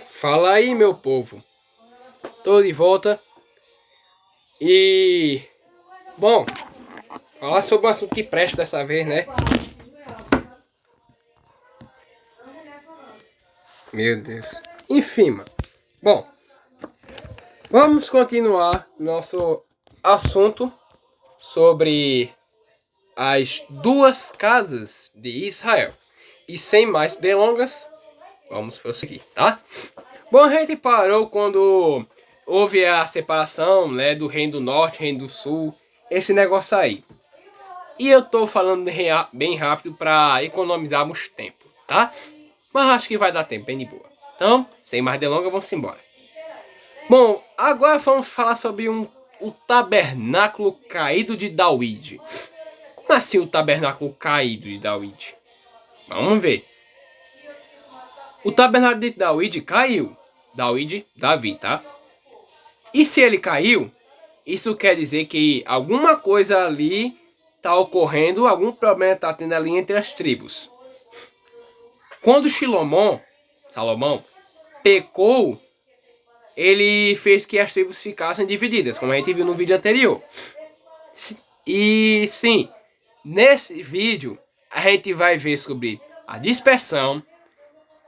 Fala aí, meu povo. Tô de volta. E... Bom, falar sobre o assunto que presta dessa vez, né? Meu Deus. Enfim, mano. Bom, vamos continuar nosso assunto sobre as duas casas de Israel. E sem mais delongas, vamos prosseguir, tá? Bom, a gente parou quando houve a separação, né, do Reino do Norte, Reino do Sul, esse negócio aí. E eu tô falando bem rápido para economizarmos tempo, tá? Mas acho que vai dar tempo, bem de boa. Então, sem mais delongas, vamos embora. Bom, agora vamos falar sobre o tabernáculo caído de David. Como assim o tabernáculo caído de David? Vamos ver. O tabernáculo de David caiu. Davi, tá? E se ele caiu, isso quer dizer que alguma coisa ali está ocorrendo, algum problema está tendo ali entre as tribos. Quando Salomão, pecou, ele fez que as tribos ficassem divididas, como a gente viu no vídeo anterior. E sim, nesse vídeo a gente vai ver sobre a dispersão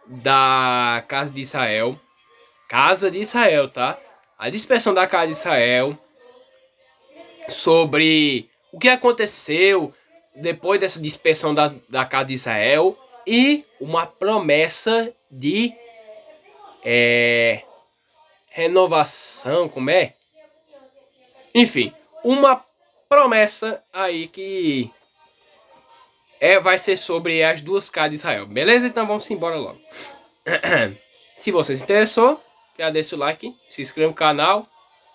da casa de Israel. Casa de Israel, tá? A dispersão da casa de Israel. Sobre o que aconteceu depois dessa dispersão da casa de Israel. E uma promessa de renovação, como é? Enfim, uma promessa aí que vai ser sobre as duas casas de Israel. Beleza? Então vamos embora logo. Se você se interessou, já deixa o like, se inscreva no canal,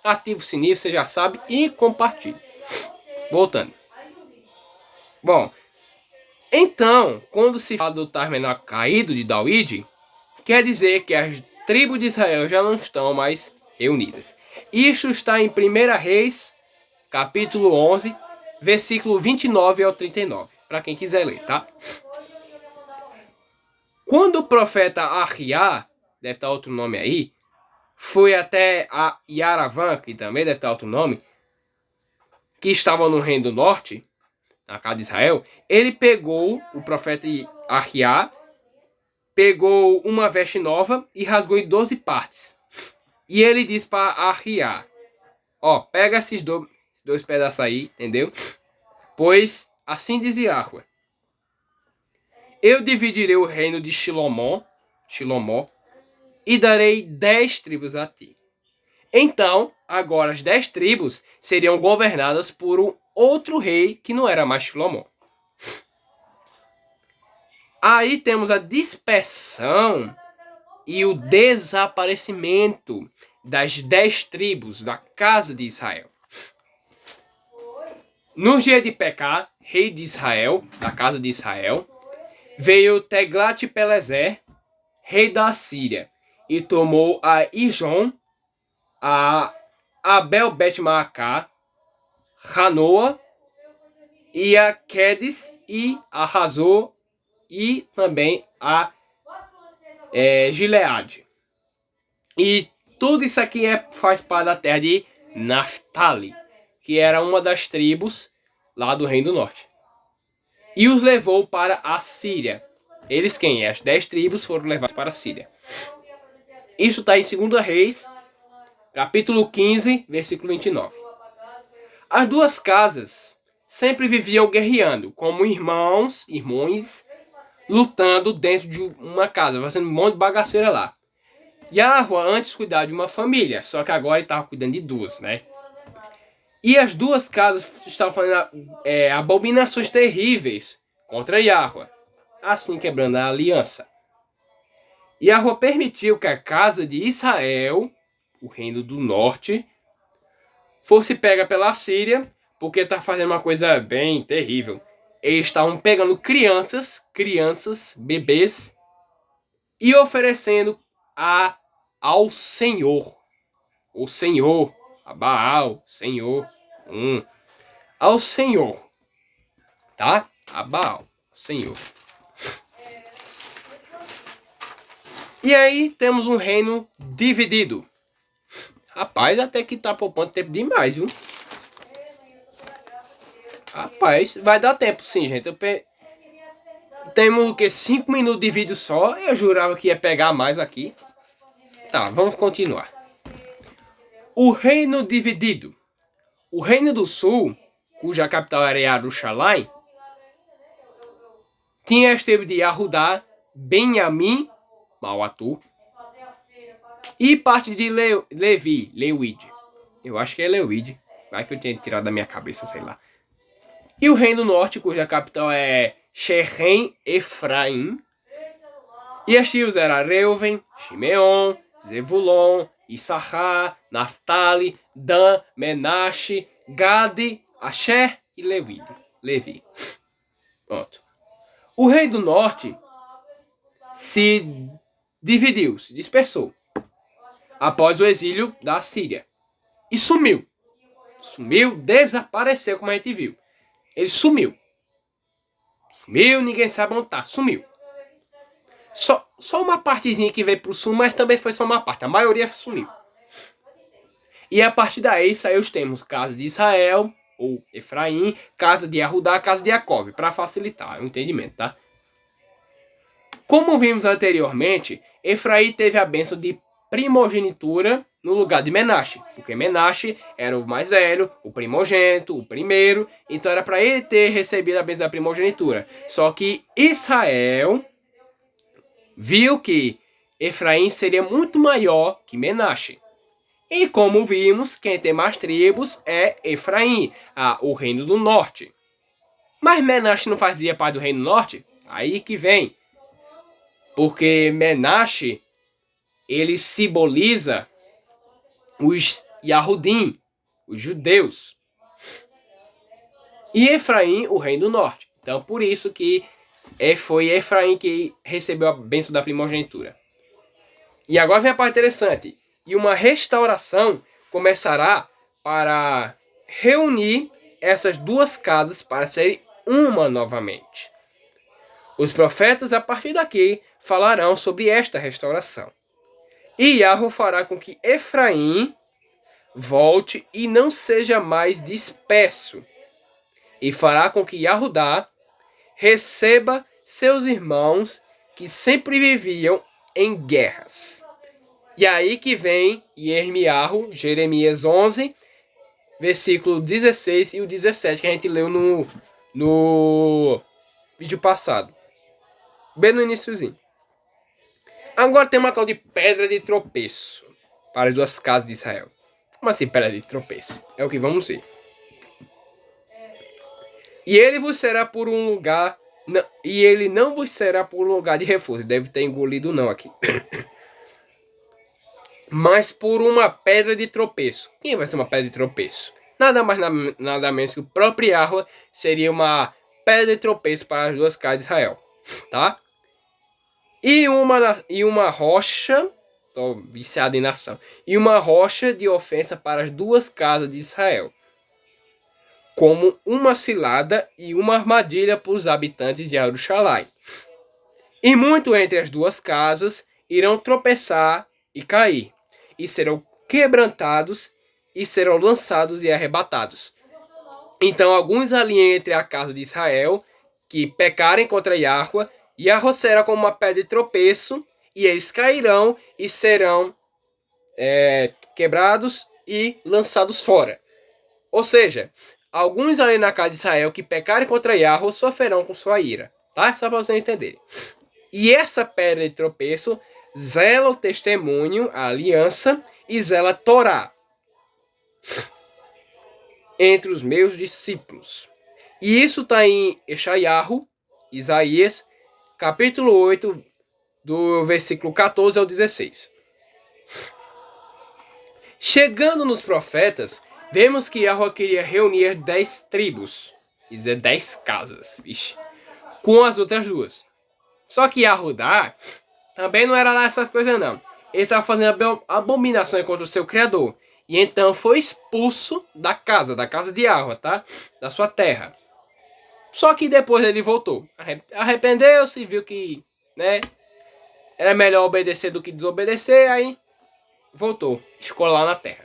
ativa o sininho, você já sabe, e compartilhe. Voltando. Bom, então, quando se fala do tabernáculo caído de David, quer dizer que as tribos de Israel já não estão mais reunidas. Isso está em 1 Reis, capítulo 11, versículo 29 ao 39, para quem quiser ler, tá? Quando o profeta Ahiá, deve estar outro nome aí, foi até a Yaravã, que também deve estar outro nome, que estava no Reino do Norte, na casa de Israel, ele pegou, o profeta Ahiá, pegou uma veste nova e rasgou em 12 partes. E ele disse para Ahiá, ó, pega esses dois pedaços aí, entendeu? Pois assim diz Yahweh, eu dividirei o reino de Shilomó, e darei 10 tribos a ti. Então, agora as 10 tribos seriam governadas por um outro rei que não era mais Shilomó. Aí temos a dispersão e o desaparecimento das 10 tribos da casa de Israel. No dia de Pecá, rei de Israel, da casa de Israel, veio Teglat-Pileser, rei da Síria, e tomou a Ijon, a Abel-Bet-Maacá, Hanoa, e a Quedes, e arrasou, e também a Gileade. E tudo isso aqui faz parte da terra de Naphtali, que era uma das tribos lá do Reino do Norte. E os levou para a Síria. Eles quem? As 10 tribos foram levadas para a Síria. Isso está em 2 Reis, capítulo 15, versículo 29. As duas casas sempre viviam guerreando, como irmãos, lutando dentro de uma casa, fazendo um monte de bagaceira lá. Yahweh antes cuidava de uma família, só que agora ele estava cuidando de duas, né? E as duas casas estavam fazendo abominações terríveis contra Yahweh, assim quebrando a aliança. Yahweh permitiu que a casa de Israel, o reino do norte, fosse pega pela Síria, porque está fazendo uma coisa bem terrível. Eles estavam pegando crianças, bebês, e oferecendo ao Senhor, o Senhor, a Baal, Senhor, ao Senhor, tá? A Baal, Senhor. E aí temos um reino dividido. Rapaz, até que tá poupando tempo demais, viu? Rapaz, vai dar tempo sim, gente. Temos o que? 5 minutos de vídeo só. Eu jurava que ia pegar mais aqui. Tá, vamos continuar. O reino dividido. O reino do sul, cuja capital era Jerusalém, tinha as tribos de Yahudá, Benjamim, Mauatu, e parte de Leuide. Eu acho que é Leuide. Vai que eu tinha tirado da minha cabeça, sei lá. E o reino norte, cuja capital é Shechem Efraim. E as tribos eram Reuven, Shimeon, Zevulon, Issachar, Naftali, Dan, Menashe, Gade, Asher e Levi. Pronto. O rei do norte se dividiu, se dispersou após o exílio da Síria. E sumiu. Sumiu, desapareceu, como a gente viu. Ele sumiu. Sumiu, ninguém sabe onde tá. Sumiu. Só uma partezinha que veio pro sul, mas também foi só uma parte. A maioria sumiu. E a partir daí saiu os termos casa de Israel, ou Efraim, casa de Yahudá, casa de Jacob, para facilitar o entendimento, tá? Como vimos anteriormente, Efraim teve a bênção de primogenitura no lugar de Menashe, porque Menashe era o mais velho, o primogênito, o primeiro, então era para ele ter recebido a bênção da primogenitura. Só que Israel viu que Efraim seria muito maior que Menashe. E como vimos, quem tem mais tribos é Efraim, o reino do norte. Mas Menashe não fazia parte do reino do norte? Aí que vem. Porque Menashe, ele simboliza os Yahudim, os judeus. E Efraim, o reino do norte. Então, por isso que foi Efraim que recebeu a bênção da primogenitura. E agora vem a parte interessante. E uma restauração começará para reunir essas duas casas para serem uma novamente. Os profetas, a partir daqui, falarão sobre esta restauração. E Yahweh fará com que Efraim volte e não seja mais disperso. E fará com que Yahudá receba seus irmãos que sempre viviam em guerras. E aí que vem Yermiahu, Jeremias 11, versículo 16 e o 17, que a gente leu no vídeo passado. Bem no iniciozinho. Agora tem uma tal de pedra de tropeço para as duas casas de Israel. Como assim pedra de tropeço? É o que vamos ver. E ele vos será por um lugar... E ele não vos será por um lugar de refúgio. Deve ter engolido não aqui. Mas por uma pedra de tropeço. Quem vai ser uma pedra de tropeço? Nada mais, nada menos que o próprio Yahweh seria uma pedra de tropeço para as duas casas de Israel. Tá? E uma rocha... Estou viciado em nação. E uma rocha de ofensa para as duas casas de Israel. Como uma cilada e uma armadilha para os habitantes de Jerusalém. E muito entre as duas casas irão tropeçar e cair. E serão quebrantados e serão lançados e arrebatados. Então alguns ali entre a casa de Israel que pecarem contra Yahweh, Yahweh será como uma pedra de tropeço e eles cairão e serão quebrados e lançados fora. Ou seja, alguns ali na casa de Israel que pecarem contra Yahweh sofrerão com sua ira. Tá? Só para vocês entenderem. E essa pedra de tropeço zela o testemunho, a aliança, e zela a Torá entre os meus discípulos. E isso está em Eshayahu, Isaías, capítulo 8, do versículo 14 ao 16. Chegando nos profetas, vemos que Yahweh queria reunir 10 tribos, quer dizer, 10 casas, vixe, com as outras duas. Só que Yahudá também não era lá essas coisas não. Ele estava fazendo abominação contra o seu Criador. E então foi expulso da casa de Yahweh, tá? Da sua terra. Só que depois ele voltou. Arrependeu-se, viu que, né? Era melhor obedecer do que desobedecer, aí voltou, ficou lá na terra.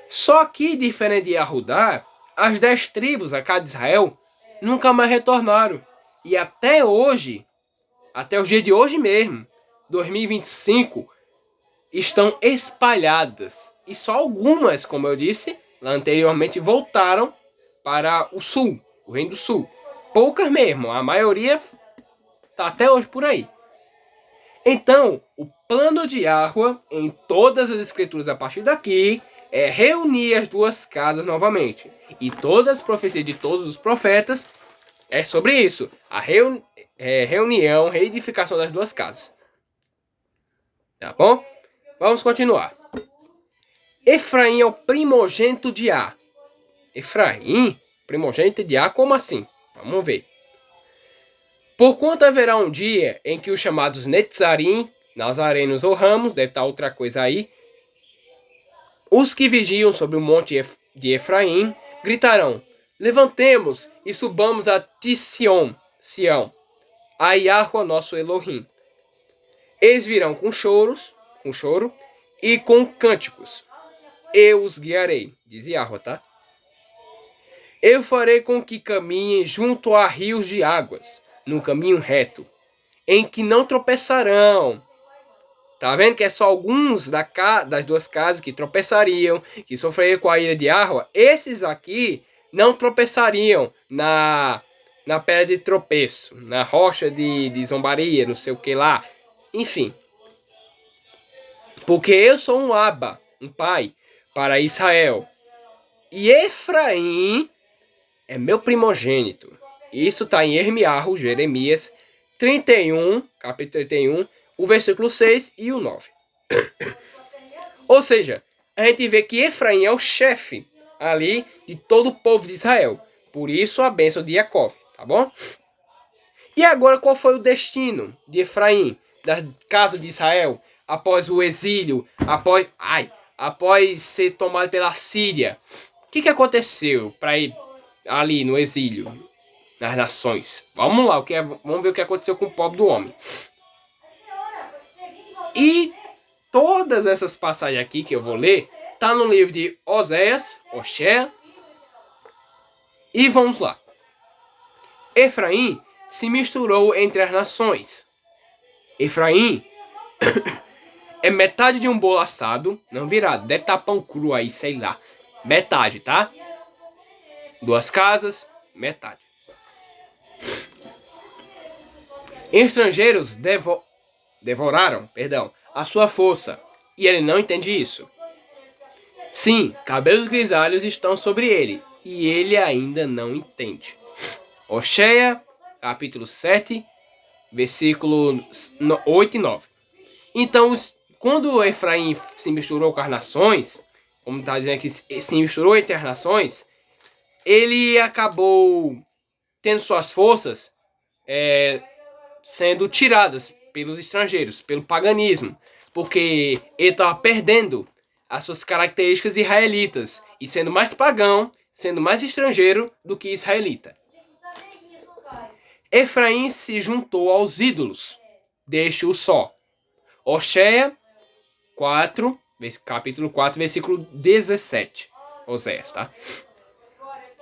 Só que, diferente de Yahudá, as 10 tribos, a casa de Israel, nunca mais retornaram. E até hoje, até o dia de hoje mesmo, 2025, estão espalhadas. E só algumas, como eu disse lá anteriormente, voltaram para o sul, o Reino do Sul. Poucas mesmo, a maioria está até hoje por aí. Então, o plano de Yahweh, em todas as escrituras a partir daqui, é reunir as duas casas novamente. E todas as profecias de todos os profetas é sobre isso. A reunião, reedificação das duas casas. Tá bom? Vamos continuar. Efraim é o primogênito de A. Efraim? Primogênito de A? Como assim? Vamos ver. Porquanto haverá um dia em que os chamados Netzarim, Nazarenos ou Ramos, deve estar outra coisa aí, os que vigiam sobre o monte de Efraim, gritarão: levantemos e subamos a Sião, a Yahweh nosso Elohim. Eles virão com choro e com cânticos. Eu os guiarei, diz Yahweh, tá? Eu farei com que caminhem junto a rios de águas, num caminho reto, em que não tropeçarão. Tá vendo que é só alguns das duas casas que tropeçariam, que sofreriam com a ira de Yahweh? Esses aqui não tropeçariam na pedra de tropeço, na rocha de zombaria, não sei o que lá. Enfim. Porque eu sou um Abba, um pai, para Israel. E Efraim é meu primogênito. Isso está em Jeremias 31, capítulo 31, o versículo 6 e o 9. Ou seja, a gente vê que Efraim é o chefe ali de todo o povo de Israel. Por isso a bênção de Jacó, tá bom? E agora qual foi o destino de Efraim, da casa de Israel, após o exílio, após ser tomado pela Síria? O que aconteceu para ir ali no exílio, nas nações? Vamos lá, vamos ver o que aconteceu com o pobre do homem. E todas essas passagens aqui que eu vou ler, tá no livro de Oséias, Oséias. E vamos lá. Efraim se misturou entre as nações. Efraim é metade de um bolo assado, não virado, deve estar pão cru aí, sei lá. Metade, tá? Duas casas, metade. Estrangeiros devoraram, a sua força, e ele não entende isso. Sim, cabelos grisalhos estão sobre ele, e ele ainda não entende. Oséias, capítulo 7, versículos 8 e 9. Então, quando Efraim se misturou com as nações, como está dizendo aqui, se misturou entre as nações, ele acabou tendo suas forças sendo tiradas pelos estrangeiros, pelo paganismo, porque ele estava perdendo as suas características israelitas e sendo mais pagão, sendo mais estrangeiro do que israelita. Efraim se juntou aos ídolos, deixe-o só. Oséias 4, capítulo 4, versículo 17. Oséias, tá?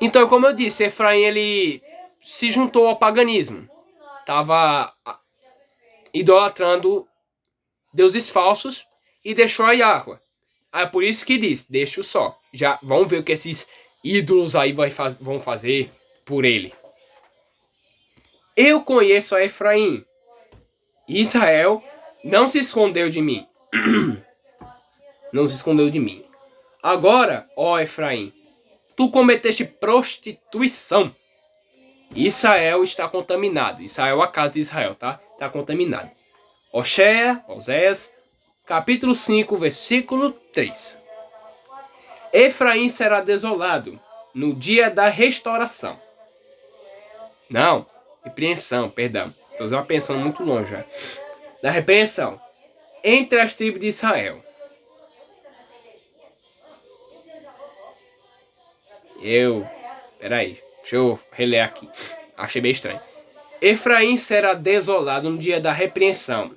Então, como eu disse, Efraim ele se juntou ao paganismo. Estava idolatrando deuses falsos e deixou a Yahweh. É por isso que diz, deixa-o só. Já vamos ver o que esses ídolos aí vão fazer por ele. Eu conheço a Efraim. Israel não se escondeu de mim. Não se escondeu de mim. Agora, ó Efraim, tu cometeste prostituição. Israel está contaminado. Israel, a casa de Israel, tá? Está contaminado. Oséias, capítulo 5, versículo 3. Efraim será desolado no dia da restauração. Não, repreensão, perdão. Estou pensando muito longe já. Da repreensão entre as tribos de Israel. Peraí, deixa eu reler aqui. Achei bem estranho. Efraim será desolado no dia da repreensão.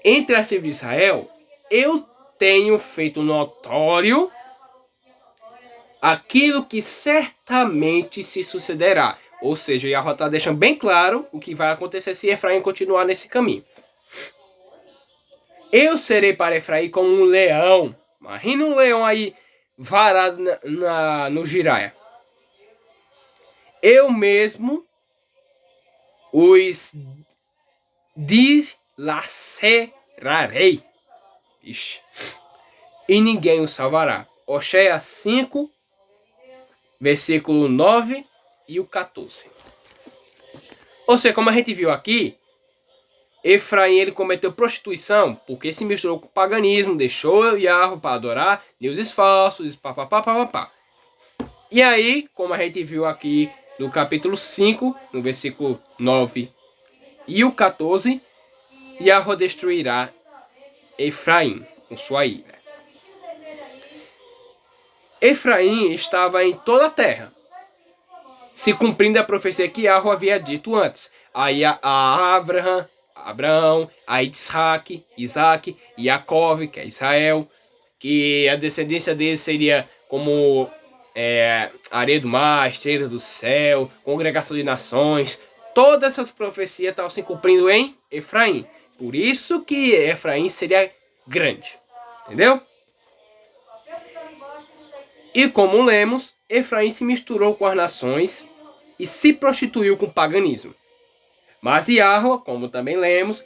Entre as tribos de Israel, eu tenho feito notório aquilo que certamente se sucederá. Ou seja, Yahweh está deixando bem claro o que vai acontecer se Efraim continuar nesse caminho. Eu serei para Efraim como um leão. Imagina um leão aí varado no giraia. Eu mesmo os dilacerarei. Ixi. E ninguém os salvará. Oséias 5, versículo 9 e o 14. Ou seja, como a gente viu aqui, Efraim ele cometeu prostituição porque se misturou com o paganismo, deixou Yahweh para adorar deuses falsos, papapá. E aí, como a gente viu aqui no capítulo 5, no versículo 9 e o 14, Yahweh destruirá Efraim com sua ira. Efraim estava em toda a terra, se cumprindo a profecia que Yahweh havia dito antes. Aí a Abraão, a Isaac, e Jacó, que é Israel, que a descendência dele seria como areia do mar, estrela do céu, congregação de nações. Todas essas profecias estavam se cumprindo em Efraim. Por isso que Efraim seria grande. Entendeu? E como lemos, Efraim se misturou com as nações e se prostituiu com o paganismo. Mas Yahweh, como também lemos,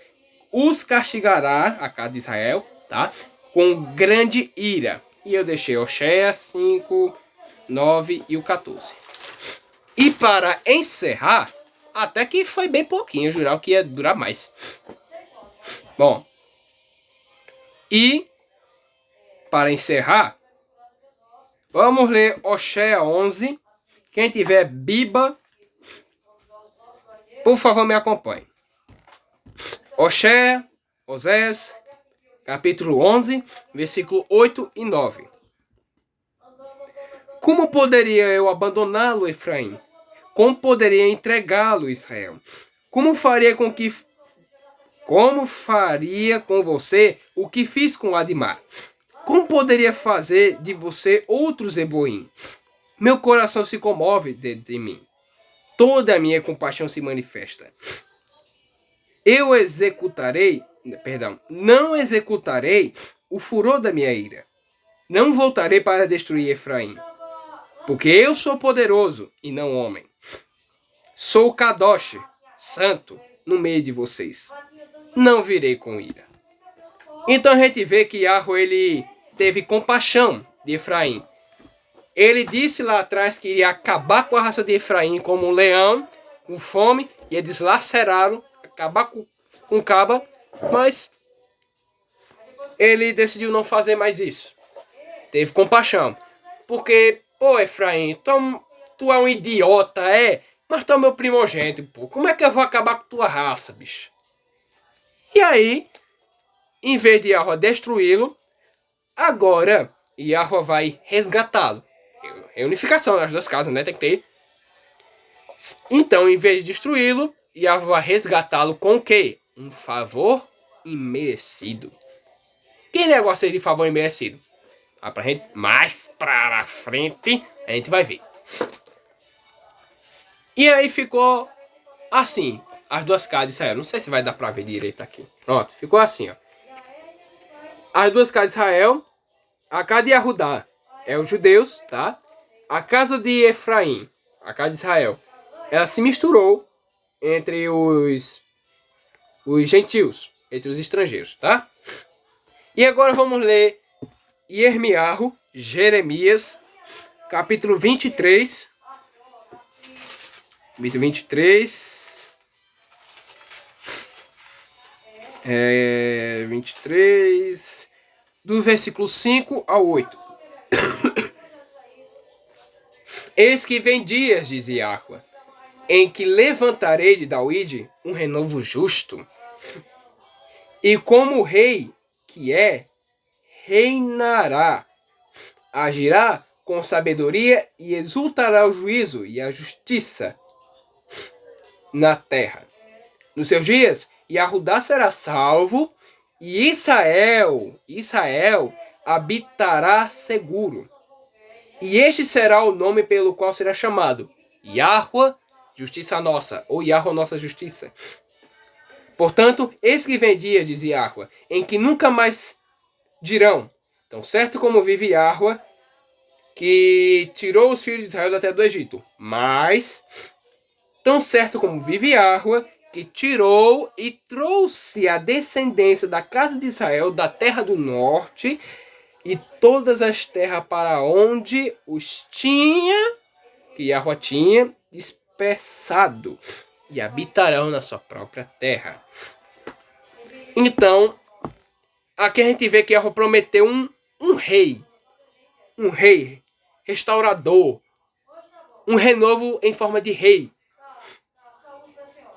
os castigará, a casa de Israel, tá? Com grande ira. E eu deixei Oséias 5, 9 e o 14. E para encerrar, até que foi bem pouquinho, eu jurava que ia durar mais. Bom, e para encerrar, vamos ler Oséias 11. Quem tiver Bíblia, por favor me acompanhe. Oséias, capítulo 11, versículo 8 e 9. Como poderia eu abandoná-lo, Efraim? Como poderia entregá-lo, Israel? Como faria com você o que fiz com Admar? Como poderia fazer de você outro Zeboim? Meu coração se comove dentro de mim. Toda a minha compaixão se manifesta. Não executarei o furor da minha ira. Não voltarei para destruir Efraim. Porque eu sou poderoso e não homem. Sou Kadosh, santo, no meio de vocês. Não virei com ira. Então a gente vê que Yahweh ele teve compaixão de Efraim. Ele disse lá atrás que iria acabar com a raça de Efraim como um leão, com fome, ia deslacerá-lo, acabar com o caba, mas ele decidiu não fazer mais isso. Teve compaixão. Porque, pô, Efraim, tu é um idiota, mas tu é meu primogênito, pô. Como é que eu vou acabar com tua raça, bicho? E aí, em vez de Yahweh destruí-lo, agora Yahweh vai resgatá-lo. Reunificação nas duas casas, né? Tem que ter. Então, em vez de destruí-lo, Yahweh vai resgatá-lo com o quê? Um favor imerecido. Que negócio aí de favor imerecido? Mais pra frente, a gente vai ver. E aí ficou assim, as duas casas de Israel. Não sei se vai dar pra ver direito aqui. Pronto, ficou assim, ó. As duas casas de Israel, a casa de Yahudá é os judeus, tá? A casa de Efraim, a casa de Israel, ela se misturou entre os gentios, entre os estrangeiros, tá? E agora vamos ler Jeremias, capítulo 23. Capítulo 23. 23. Do versículo 5 ao 8. Eis que vem dias, diz Yahweh, em que levantarei de David um renovo justo. E como o rei que reinará, agirá com sabedoria e exultará o juízo e a justiça. na terra. Nos seus dias, Yahudá será salvo e Israel habitará seguro. E este será o nome pelo qual será chamado Yahweh, justiça nossa, ou Yahweh, nossa justiça. Portanto, eis que vem dia, diz Yahweh, em que nunca mais dirão, tão certo como vive Yahweh, que tirou os filhos de Israel da terra do Egito. Mas, tão certo como vive Yahweh, que tirou e trouxe a descendência da casa de Israel da terra do norte e todas as terras para onde os tinha, que Yahweh tinha dispersado, e habitarão na sua própria terra. Então, aqui a gente vê que Yahweh prometeu um rei restaurador, um renovo em forma de rei,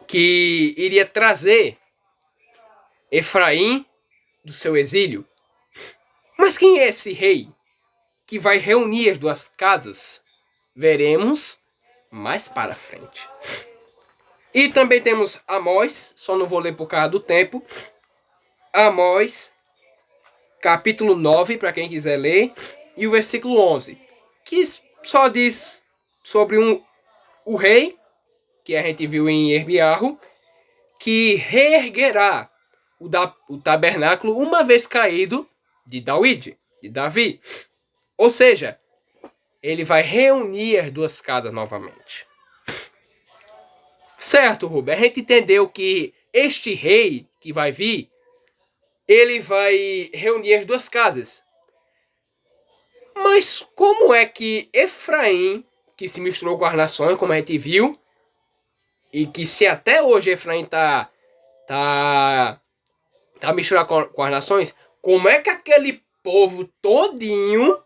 que iria trazer Efraim do seu exílio. Mas quem é esse rei que vai reunir as duas casas? Veremos mais para frente. E também temos Amós, só não vou ler por causa do tempo. Amós, capítulo 9, para quem quiser ler, e o versículo 11, que só diz sobre o rei, que a gente viu em Erbiarro, que reerguerá o tabernáculo uma vez caído de Davi. Ou seja, ele vai reunir as duas casas novamente. Certo, Rubem? A gente entendeu que este rei que vai vir, ele vai reunir as duas casas. Mas como é que Efraim, que se misturou com as nações, como a gente viu, e que se até hoje Efraim tá misturado com as nações, como é que aquele povo todinho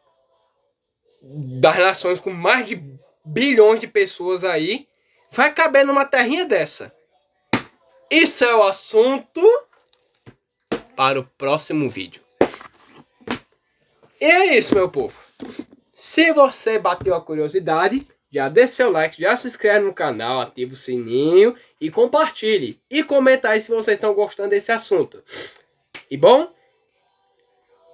das nações com mais de bilhões de pessoas aí vai caber numa terrinha dessa? Isso é o assunto para o próximo vídeo. E é isso, meu povo. Se você bateu a curiosidade, já deixa seu like, já se inscreve no canal, ativa o sininho e compartilhe. E comenta aí se vocês estão gostando desse assunto. E bom,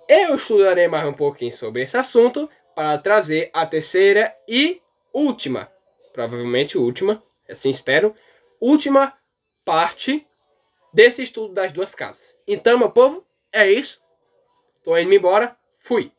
eu estudarei mais um pouquinho sobre esse assunto para trazer a terceira e última, provavelmente última, assim espero, última parte desse estudo das duas casas. Então, meu povo, é isso. Tô indo embora. Fui.